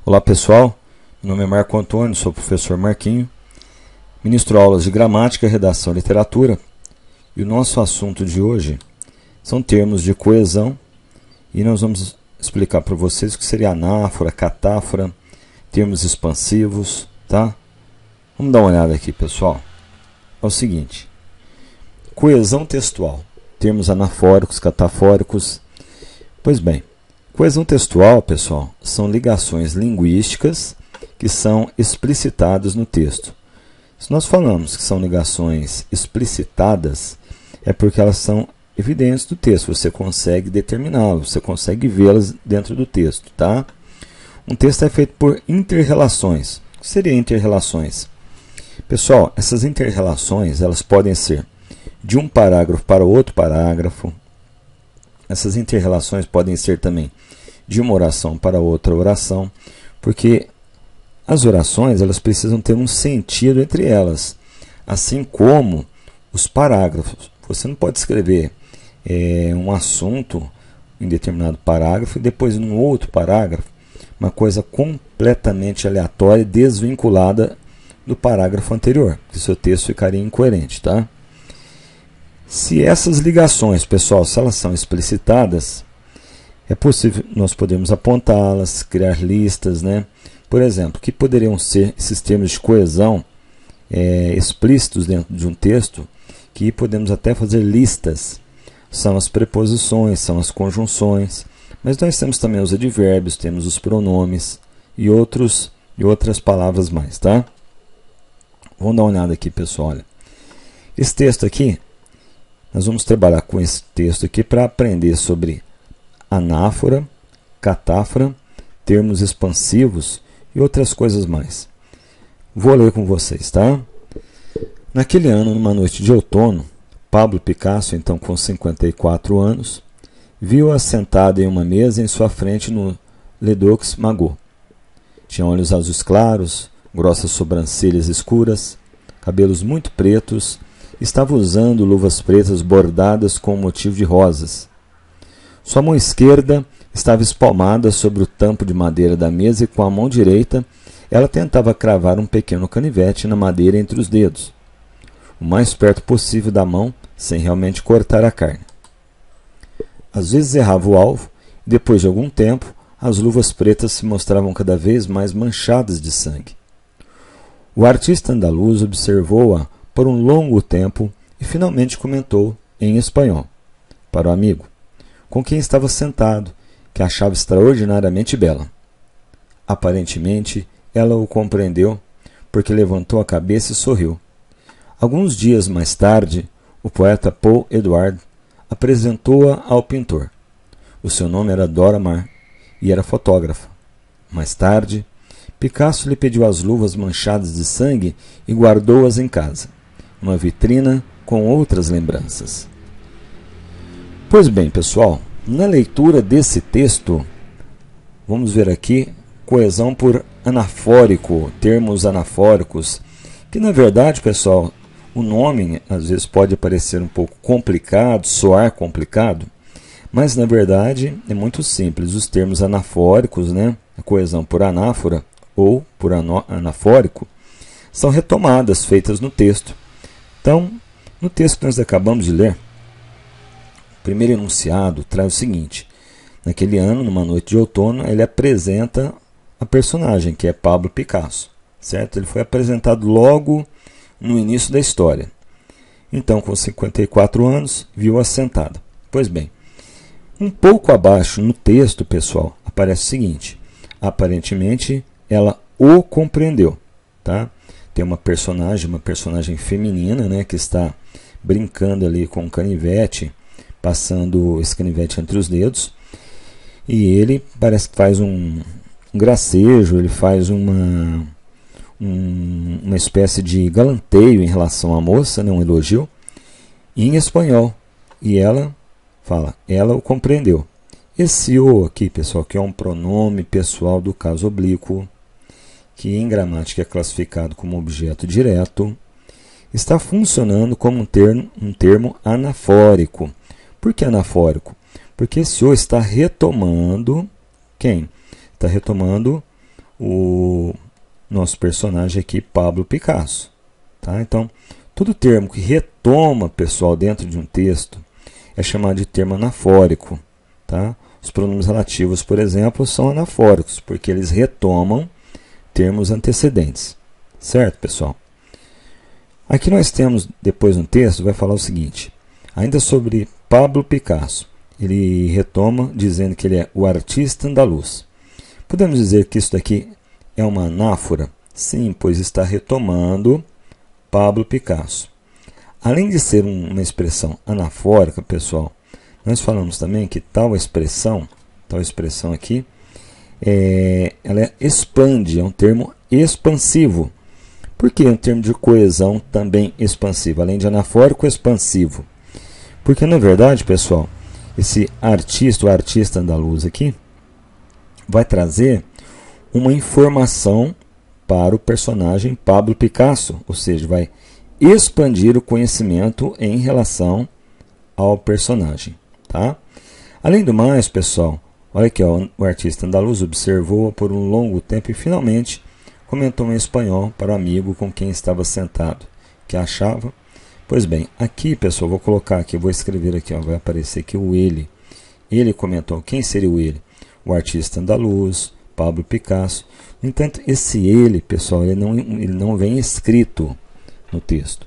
Olá pessoal, meu nome é Marco Antônio, sou professor Marquinho, ministro aulas de gramática, redação e literatura, e o nosso assunto de hoje são termos de coesão, e nós vamos explicar para vocês o que seria anáfora, catáfora, termos expansivos, tá? Vamos dar uma olhada aqui, pessoal. É o seguinte: coesão textual, termos anafóricos, catafóricos. Pois bem, coesão textual, pessoal, são ligações linguísticas que são explicitadas no texto. Se nós falamos que são ligações explicitadas, é porque elas são evidentes do texto, você consegue determiná-las, você consegue vê-las dentro do texto, tá? Um texto é feito por inter-relações. O que seria inter-relações? Pessoal, essas inter-relações, elas podem ser de um parágrafo para outro parágrafo. Essas inter-relações podem ser também de uma oração para outra oração, porque as orações elas precisam ter um sentido entre elas, assim como os parágrafos. Você não pode escrever um assunto em determinado parágrafo e depois em um outro parágrafo, uma coisa completamente aleatória e desvinculada do parágrafo anterior, que seu texto ficaria incoerente, tá? Se essas ligações, pessoal, se elas são explicitadas, é possível nós podemos apontá-las, criar listas, né? Por exemplo, que poderiam ser esses termos de coesão explícitos dentro de um texto, que podemos até fazer listas. São as preposições, são as conjunções, mas nós temos também os advérbios, temos os pronomes e outras palavras mais, tá? Vamos dar uma olhada aqui, pessoal. Olha. Esse texto aqui, nós vamos trabalhar com esse texto aqui para aprender sobre anáfora, catáfora, termos expansivos e outras coisas mais. Vou ler com vocês, tá? Naquele ano, numa noite de outono, Pablo Picasso, então com 54 anos, viu-a sentada em uma mesa em sua frente no Ledoux Magot. Tinha olhos azuis claros, grossas sobrancelhas escuras, cabelos muito pretos, estava usando luvas pretas bordadas com motivo de rosas. Sua mão esquerda estava espalmada sobre o tampo de madeira da mesa e com a mão direita ela tentava cravar um pequeno canivete na madeira entre os dedos, o mais perto possível da mão, sem realmente cortar a carne. Às vezes errava o alvo e depois de algum tempo as luvas pretas se mostravam cada vez mais manchadas de sangue. O artista andaluz observou-a por um longo tempo e finalmente comentou em espanhol para o amigo, com quem estava sentado, que a achava extraordinariamente bela. Aparentemente, ela o compreendeu, porque levantou a cabeça e sorriu. Alguns dias mais tarde, o poeta Paul Éluard apresentou-a ao pintor. O seu nome era Dora Maar e era fotógrafa. Mais tarde, Picasso lhe pediu as luvas manchadas de sangue e guardou-as em casa, numa vitrina com outras lembranças. Pois bem, pessoal, na leitura desse texto, vamos ver aqui coesão por anafórico, termos anafóricos, que na verdade, pessoal, o nome às vezes pode parecer um pouco complicado, soar complicado, mas na verdade é muito simples. Os termos anafóricos, né, a coesão por anáfora ou por anafórico, são retomadas feitas no texto. Então, no texto que nós acabamos de ler, o primeiro enunciado traz o seguinte: naquele ano, numa noite de outono, ele apresenta a personagem, que é Pablo Picasso, certo? Ele foi apresentado logo no início da história. Então, com 54 anos, viu-a sentada. Pois bem, um pouco abaixo no texto, pessoal, aparece o seguinte: aparentemente, ela o compreendeu, tá? Tem uma personagem feminina, né, que está brincando ali com um canivete, passando esse canivete entre os dedos, e ele parece que faz um gracejo, ele faz uma espécie de galanteio em relação à moça, né, um elogio, em espanhol, e ela fala, ela o compreendeu. Esse o aqui, pessoal, que é um pronome pessoal do caso oblíquo, que em gramática é classificado como objeto direto, está funcionando como um termo anafórico. Por que anafórico? Porque esse o está retomando quem? Está retomando o nosso personagem aqui, Pablo Picasso. Tá? Então, todo termo que retoma, pessoal, dentro de um texto é chamado de termo anafórico. Tá? Os pronomes relativos, por exemplo, são anafóricos, porque eles retomam termos antecedentes. Certo, pessoal? Aqui nós temos, depois no texto, vai falar o seguinte, ainda sobre Pablo Picasso. Ele retoma dizendo que ele é o artista andaluz. Podemos dizer que isso daqui é uma anáfora? Sim, pois está retomando Pablo Picasso. Além de ser uma expressão anafórica, pessoal, nós falamos também que tal expressão aqui, ela expande, é um termo expansivo. Por que um termo de coesão também expansivo? Além de anafórico, expansivo. Porque, na verdade, pessoal, esse artista, o artista andaluz aqui, vai trazer uma informação para o personagem Pablo Picasso, ou seja, vai expandir o conhecimento em relação ao personagem. Tá? Além do mais, pessoal, olha aqui, ó, o artista andaluz observou por um longo tempo e finalmente comentou em espanhol para o amigo com quem estava sentado, que achava. Pois bem, aqui, pessoal, vou colocar aqui, vou escrever aqui, ó, vai aparecer aqui o ele. Ele comentou. Quem seria o ele? O artista andaluz, Pablo Picasso. No entanto, esse ele, pessoal, ele não vem escrito no texto.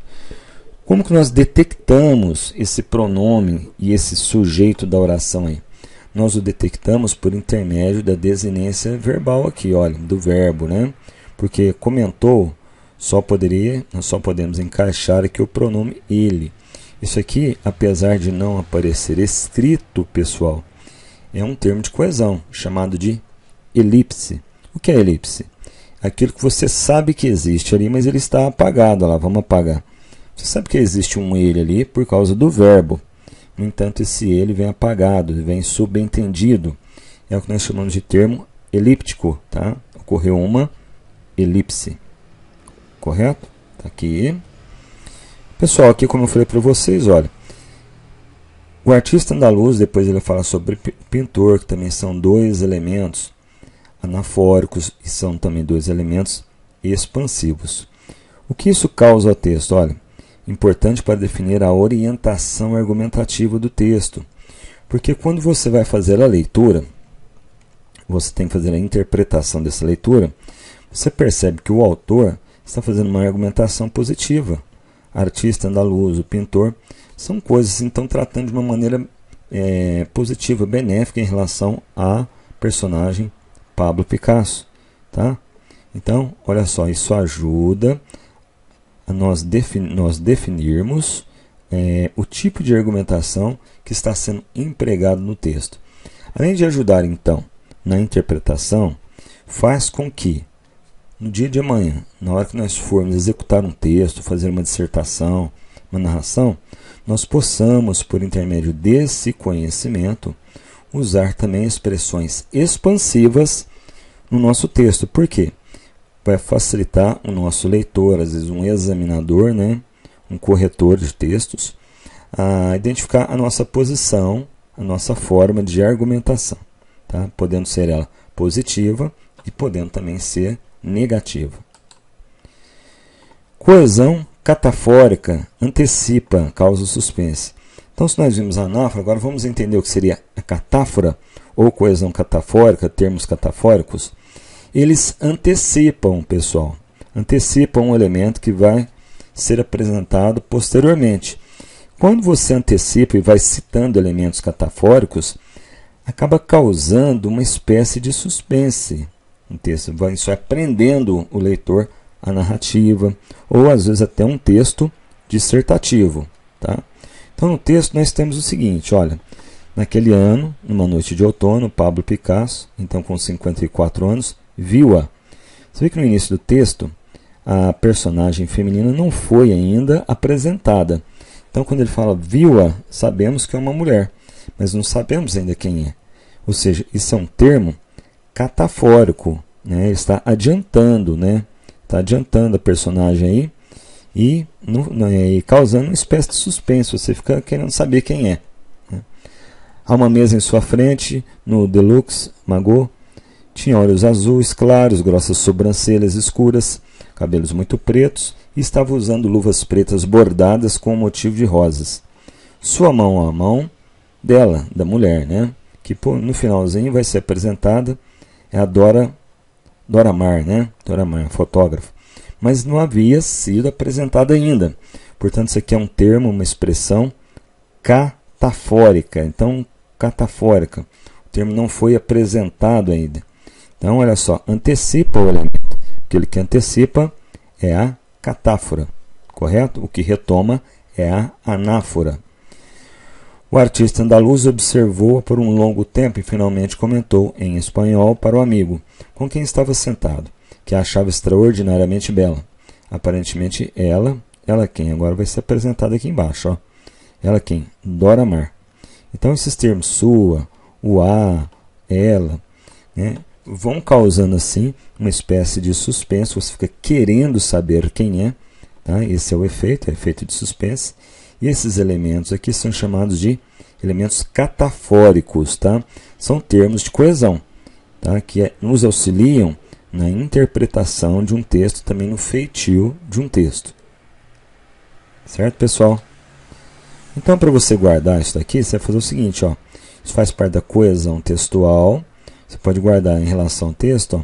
Como que nós detectamos esse pronome e esse sujeito da oração aí? Nós o detectamos por intermédio da desinência verbal aqui, olha, do verbo, né? Porque comentou, nós só podemos encaixar aqui o pronome ele. Isso aqui, apesar de não aparecer escrito, pessoal, é um termo de coesão, chamado de elipse. O que é elipse? Aquilo que você sabe que existe ali, mas ele está apagado. Olha lá, vamos apagar. Você sabe que existe um ele ali por causa do verbo. No entanto, esse ele vem apagado, vem subentendido. É o que nós chamamos de termo elíptico. Tá? Ocorreu uma elipse. Correto? Tá aqui. Pessoal, aqui como eu falei para vocês, olha, o artista andaluz, depois ele fala sobre pintor, que também são dois elementos anafóricos e são também dois elementos expansivos. O que isso causa ao texto? Olha, importante para definir a orientação argumentativa do texto, porque quando você vai fazer a leitura, você tem que fazer a interpretação dessa leitura, você percebe que o autor está fazendo uma argumentação positiva. Artista andaluz, o pintor, são coisas que estão tratando de uma maneira positiva, benéfica em relação a personagem Pablo Picasso. Tá? Então, olha só, isso ajuda a nós definirmos o tipo de argumentação que está sendo empregado no texto. Além de ajudar, então, na interpretação, faz com que, no dia de amanhã, na hora que nós formos executar um texto, fazer uma dissertação, uma narração, nós possamos, por intermédio desse conhecimento, usar também expressões expansivas no nosso texto. Por quê? Vai facilitar o nosso leitor, às vezes um examinador, né, um corretor de textos, a identificar a nossa posição, a nossa forma de argumentação, tá? Podendo ser ela positiva e podendo também ser negativa. Coesão catafórica antecipa, causa suspense. Então, se nós vimos a anáfora, agora vamos entender o que seria a catáfora ou coesão catafórica, termos catafóricos. Eles antecipam, pessoal, antecipam um elemento que vai ser apresentado posteriormente. Quando você antecipa e vai citando elementos catafóricos, acaba causando uma espécie de suspense. Um texto vai só prendendo o leitor à narrativa, ou às vezes até um texto dissertativo. Tá? Então, no texto nós temos o seguinte, olha, naquele ano, numa noite de outono, Pablo Picasso, então com 54 anos, viu-a. Você vê que no início do texto, a personagem feminina não foi ainda apresentada. Então, quando ele fala viu-a, sabemos que é uma mulher, mas não sabemos ainda quem é. Ou seja, isso é um termo catafórico, né? Está adiantando, né? Está adiantando a personagem aí e causando uma espécie de suspense. Você fica querendo saber quem é. Né? Há uma mesa em sua frente, no Deluxe Magot, Tinha olhos azuis claros, grossas sobrancelhas escuras, cabelos muito pretos e estava usando luvas pretas bordadas com motivo de rosas. Sua mão, a mão dela, da mulher, né? Que no finalzinho vai ser apresentada, é a Dora Mar, né? Dora Mar, fotógrafo. Mas não havia sido apresentada ainda. Portanto, isso aqui é um termo, uma expressão catafórica. Então, catafórica. O termo não foi apresentado ainda. Então, olha só, antecipa o elemento. Aquele que antecipa é a catáfora, correto? O que retoma é a anáfora. O artista andaluz observou-a por um longo tempo e finalmente comentou, em espanhol, para o amigo, com quem estava sentado, que a achava extraordinariamente bela. Aparentemente, ela quem? Agora vai ser apresentada aqui embaixo. Ó. Ela quem? Dora Mar. Então, esses termos sua, o a, ela, né, vão causando assim uma espécie de suspense. Você fica querendo saber quem é. Tá? Esse é o efeito de suspense. E esses elementos aqui são chamados de elementos catafóricos. Tá? São termos de coesão, tá? Que nos auxiliam na interpretação de um texto, também no feitio de um texto. Certo, pessoal? Então, para você guardar isso daqui, você vai fazer o seguinte. Ó, isso faz parte da coesão textual. Você pode guardar em relação ao texto, ó,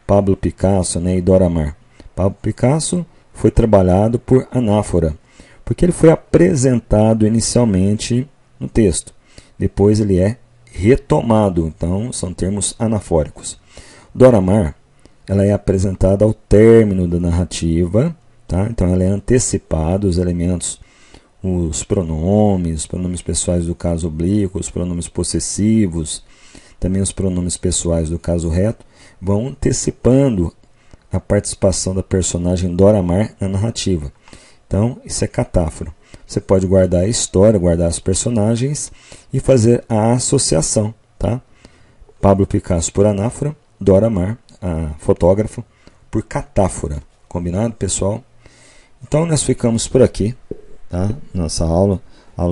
Pablo Picasso, né, e Dora Mar. Pablo Picasso foi trabalhado por anáfora, porque ele foi apresentado inicialmente no texto. Depois ele é retomado. Então, são termos anafóricos. Dora Mar, ela é apresentada ao término da narrativa. Tá? Então, ela é antecipada, os elementos, os pronomes pessoais do caso oblíquo, os pronomes possessivos, também os pronomes pessoais do caso reto, vão antecipando a participação da personagem Dora Mar na narrativa. Então, isso é catáfora. Você pode guardar a história, guardar os personagens e fazer a associação. Tá? Pablo Picasso por anáfora, Dora Mar, a fotógrafa, por catáfora. Combinado, pessoal? Então, nós ficamos por aqui. Tá? Nossa aula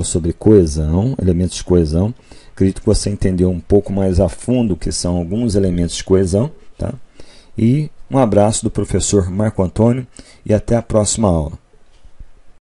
sobre coesão, elementos de coesão. Acredito que você entendeu um pouco mais a fundo o que são alguns elementos de coesão. Tá? E um abraço do professor Marco Antônio e até a próxima aula.